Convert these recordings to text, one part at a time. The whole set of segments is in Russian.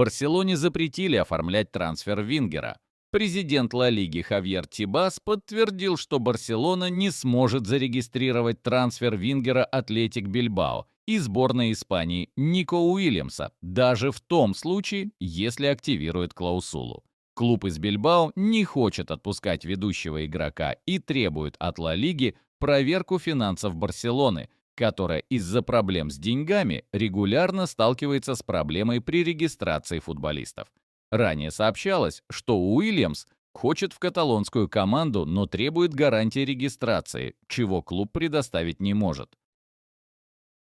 Барселоне запретили оформлять трансфер Вингера. Президент Ла Лиги Хавьер Тебас подтвердил, что Барселона не сможет зарегистрировать трансфер Вингера Атлетик Бильбао и сборной Испании Нико Уильямса, даже в том случае, если активирует клаусулу. Клуб из Бильбао не хочет отпускать ведущего игрока и требует от Ла Лиги проверку финансов Барселоны, которая из-за проблем с деньгами регулярно сталкивается с проблемой при регистрации футболистов. Ранее сообщалось, что Уильямс хочет в каталонскую команду, но требует гарантии регистрации, чего клуб предоставить не может.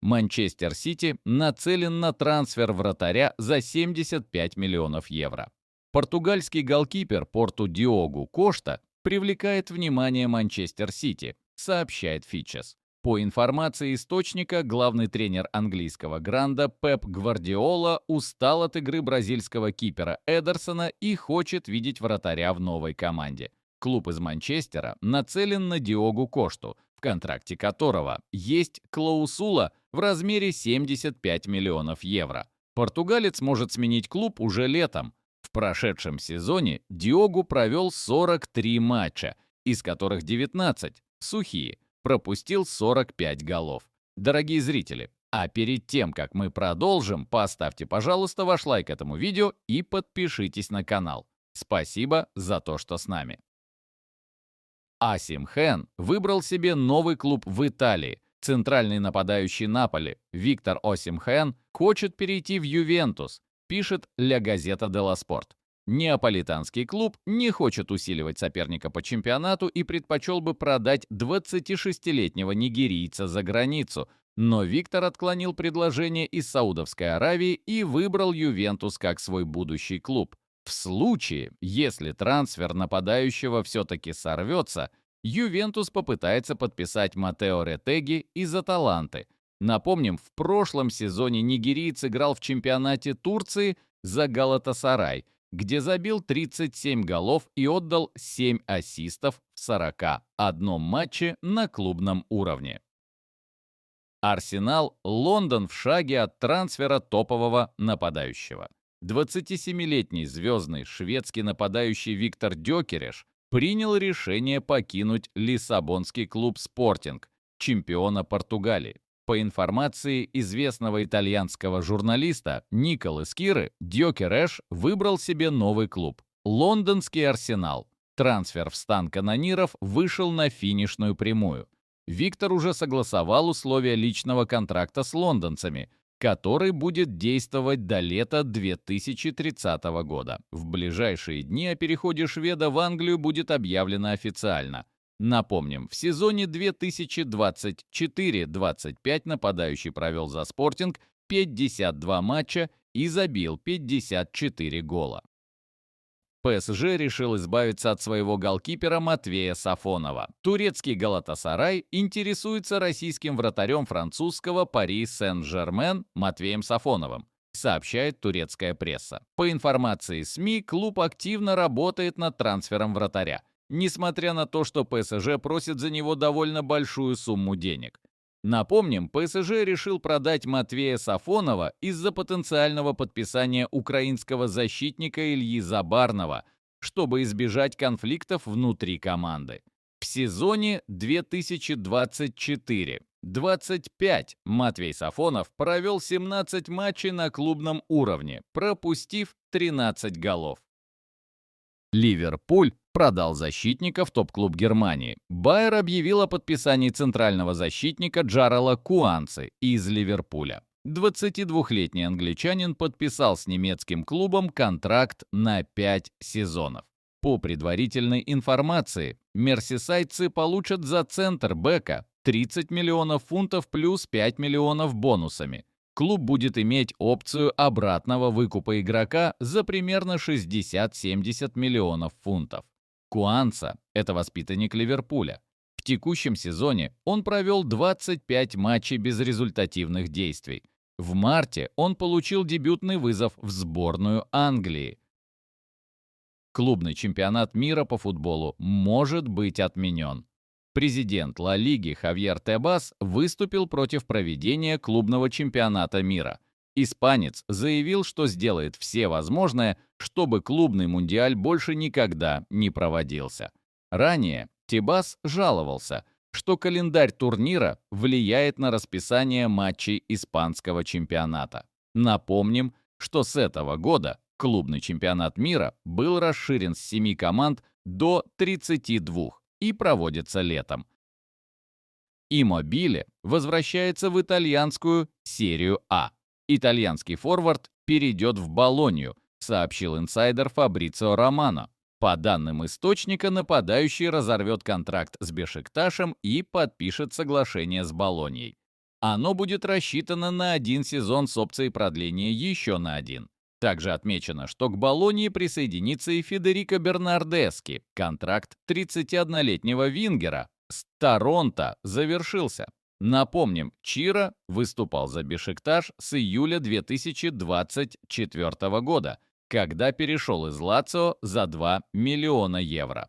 Манчестер Сити нацелен на трансфер вратаря за 75 миллионов евро. Португальский голкипер Порту Диогу Кошта привлекает внимание Манчестер Сити, сообщает Фитчес. По информации источника, главный тренер английского гранда Пеп Гвардиола устал от игры бразильского кипера Эдерсона и хочет видеть вратаря в новой команде. Клуб из Манчестера нацелен на Диогу Кошту, в контракте которого есть клаусула в размере 75 миллионов евро. Португалец может сменить клуб уже летом. В прошедшем сезоне Диогу провел 43 матча, из которых 19 сухие. Пропустил 45 голов. Дорогие зрители, а перед тем, как мы продолжим, поставьте, пожалуйста, ваш лайк этому видео и подпишитесь на канал. Спасибо за то, что с нами. Осим Хэн выбрал себе новый клуб в Италии. Центральный нападающий Наполи Виктор Осимхен хочет перейти в Ювентус, пишет Ля Газета делла Спорт. Неаполитанский клуб не хочет усиливать соперника по чемпионату и предпочел бы продать 26-летнего нигерийца за границу, но Виктор отклонил предложение из Саудовской Аравии и выбрал Ювентус как свой будущий клуб. В случае, если трансфер нападающего все-таки сорвется, Ювентус попытается подписать Матео Ретеги из Аталанты. Напомним, в прошлом сезоне нигериец играл в чемпионате Турции за Галатасарай, где забил 37 голов и отдал 7 ассистов в 41 матче на клубном уровне. Арсенал, Лондон в шаге от трансфера топового нападающего. 27-летний звездный шведский нападающий Виктор Гёкереш принял решение покинуть лиссабонский клуб «Спортинг», чемпиона Португалии. По информации известного итальянского журналиста Николы Скиры, Гёкереш выбрал себе новый клуб – лондонский «Арсенал». Трансфер в стан канониров вышел на финишную прямую. Виктор уже согласовал условия личного контракта с лондонцами, который будет действовать до лета 2030 года. В ближайшие дни о переходе шведа в Англию будет объявлено официально. Напомним, в сезоне 2024-25 нападающий провел за «Спортинг» 52 матча и забил 54 гола. ПСЖ решил избавиться от своего голкипера Матвея Сафонова. Турецкий Галатасарай интересуется российским вратарем французского Пари Сен-Жермен Матвеем Сафоновым, сообщает турецкая пресса. По информации СМИ, клуб активно работает над трансфером вратаря, несмотря на то, что ПСЖ просит за него довольно большую сумму денег. Напомним, ПСЖ решил продать Матвея Сафонова из-за потенциального подписания украинского защитника Ильи Забарного, чтобы избежать конфликтов внутри команды. В сезоне 2024-25 Матвей Сафонов провел 17 матчей на клубном уровне, пропустив 13 голов. Ливерпуль продал защитника в топ-клуб Германии. Байер объявил о подписании центрального защитника Джарела Куанцы из Ливерпуля. 22-летний англичанин подписал с немецким клубом контракт на 5 сезонов. По предварительной информации, мерсисайдцы получат за центр-бэка 30 миллионов фунтов плюс 5 миллионов бонусами. Клуб будет иметь опцию обратного выкупа игрока за примерно 60-70 миллионов фунтов. Куанца – это воспитанник Ливерпуля. В текущем сезоне он провел 25 матчей без результативных действий. В марте он получил дебютный вызов в сборную Англии. Клубный чемпионат мира по футболу может быть отменен. Президент Ла Лиги Хавьер Тебас выступил против проведения клубного чемпионата мира. Испанец заявил, что сделает все возможное, чтобы клубный мундиаль больше никогда не проводился. Ранее Тебас жаловался, что календарь турнира влияет на расписание матчей испанского чемпионата. Напомним, что с этого года клубный чемпионат мира был расширен с 7 команд до 32 и проводится летом. Иммобиле возвращается в итальянскую серию А. Итальянский форвард перейдет в Болонью, сообщил инсайдер Фабрицио Романо. По данным источника, нападающий разорвет контракт с Бешикташем и подпишет соглашение с Болоньей. Оно будет рассчитано на 1 сезон с опцией продления еще на 1. Также отмечено, что к Болонье присоединится и Федерико Бернардески. Контракт 31-летнего вингера с Торонто завершился. Напомним, Чиро выступал за Бешикташ с июля 2024 года, когда перешел из Лацио за 2 миллиона евро.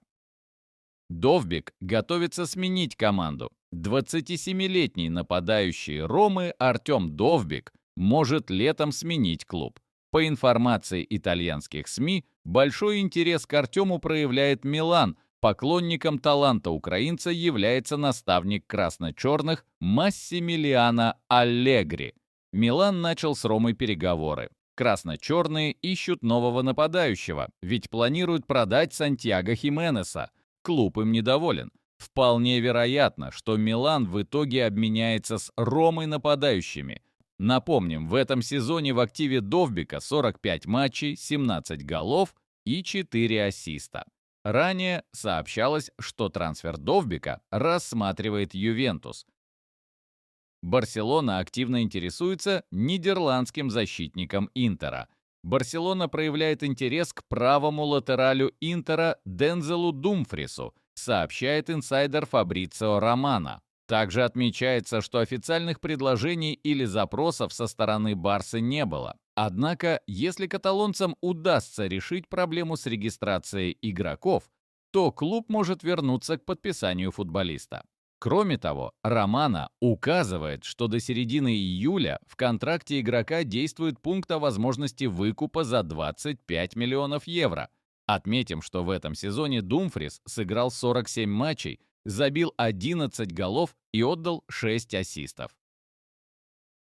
Довбик готовится сменить команду. 27-летний нападающий Ромы Артем Довбик может летом сменить клуб. По информации итальянских СМИ, большой интерес к Артему проявляет Милан. Поклонником таланта украинца является наставник красно-черных Массимилиано Аллегри. Милан начал с Ромой переговоры. Красно-черные ищут нового нападающего, ведь планируют продать Сантьяго Хименеса. Клуб им недоволен. Вполне вероятно, что Милан в итоге обменяется с Ромой нападающими. Напомним, в этом сезоне в активе Довбика 45 матчей, 17 голов и 4 ассиста. Ранее сообщалось, что трансфер Довбика рассматривает Ювентус. Барселона активно интересуется нидерландским защитником Интера. Барселона проявляет интерес к правому латералю Интера Дензелу Думфрису, сообщает инсайдер Фабрицио Романо. Также отмечается, что официальных предложений или запросов со стороны Барсы не было. Однако, если каталонцам удастся решить проблему с регистрацией игроков, то клуб может вернуться к подписанию футболиста. Кроме того, Романо указывает, что до середины июля в контракте игрока действует пункт о возможности выкупа за 25 миллионов евро. Отметим, что в этом сезоне Думфрис сыграл 47 матчей, забил 11 голов и отдал 6 ассистов.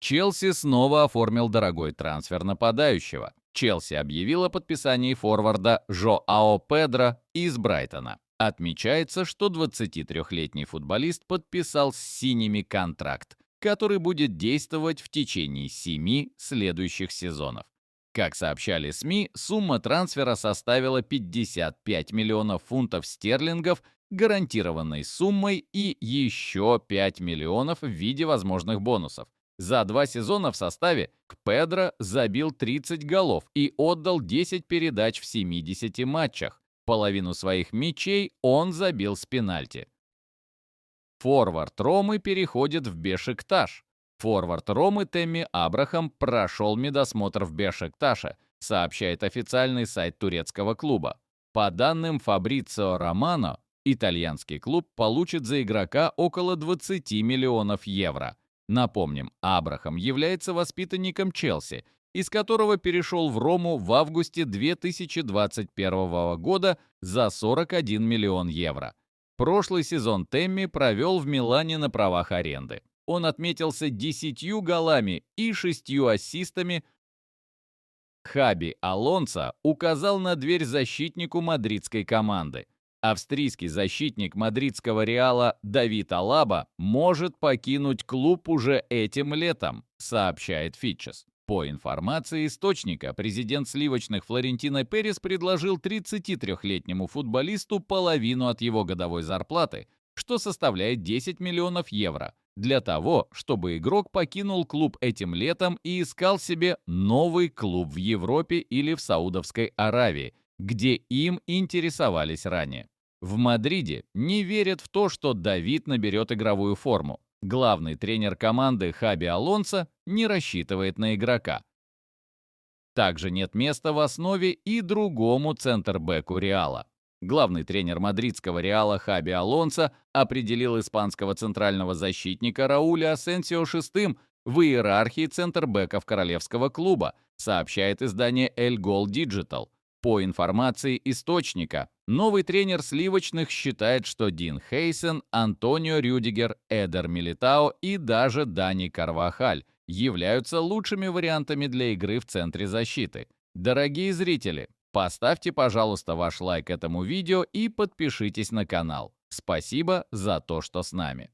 Челси снова оформил дорогой трансфер нападающего. Челси объявил о подписании форварда Жоао Педро из Брайтона. Отмечается, что 23-летний футболист подписал с синими контракт, который будет действовать в течение 7 следующих сезонов. Как сообщали СМИ, сумма трансфера составила 55 миллионов фунтов стерлингов, гарантированной суммой и еще 5 миллионов в виде возможных бонусов. За 2 сезона в составе Педро забил 30 голов и отдал 10 передач в 70 матчах. Половину своих мячей он забил с пенальти. Форвард Ромы переходит в Бешикташ. Форвард Ромы Тэмми Абрахам прошел медосмотр в Бешикташе, сообщает официальный сайт турецкого клуба. По данным Фабрицио Романо, итальянский клуб получит за игрока около 20 миллионов евро. Напомним, Абрахам является воспитанником Челси, из которого перешел в Рому в августе 2021 года за 41 миллион евро. Прошлый сезон Тэмми провел в Милане на правах аренды. Он отметился 10 голами и 6 ассистами. Хаби Алонсо указал на дверь защитнику мадридской команды. Австрийский защитник мадридского Реала Давид Алаба может покинуть клуб уже этим летом, сообщает Фитчес. По информации источника, президент сливочных Флорентино Перес предложил 33-летнему футболисту половину от его годовой зарплаты, что составляет 10 миллионов евро, для того, чтобы игрок покинул клуб этим летом и искал себе новый клуб в Европе или в Саудовской Аравии, где им интересовались ранее. В Мадриде не верят в то, что Давид наберет игровую форму. Главный тренер команды Хаби Алонсо не рассчитывает на игрока. Также нет места в основе и другому центрбэку Реала. Главный тренер мадридского Реала Хаби Алонсо определил испанского центрального защитника Рауля Асенсио шестым в иерархии центрбэков королевского клуба, сообщает издание El Gol Digital. По информации источника, новый тренер сливочных считает, что Дин Хейсен, Антонио Рюдигер, Эдер Милитао и даже Дани Карвахаль являются лучшими вариантами для игры в центре защиты. Дорогие зрители, поставьте, пожалуйста, ваш лайк этому видео и подпишитесь на канал. Спасибо за то, что с нами.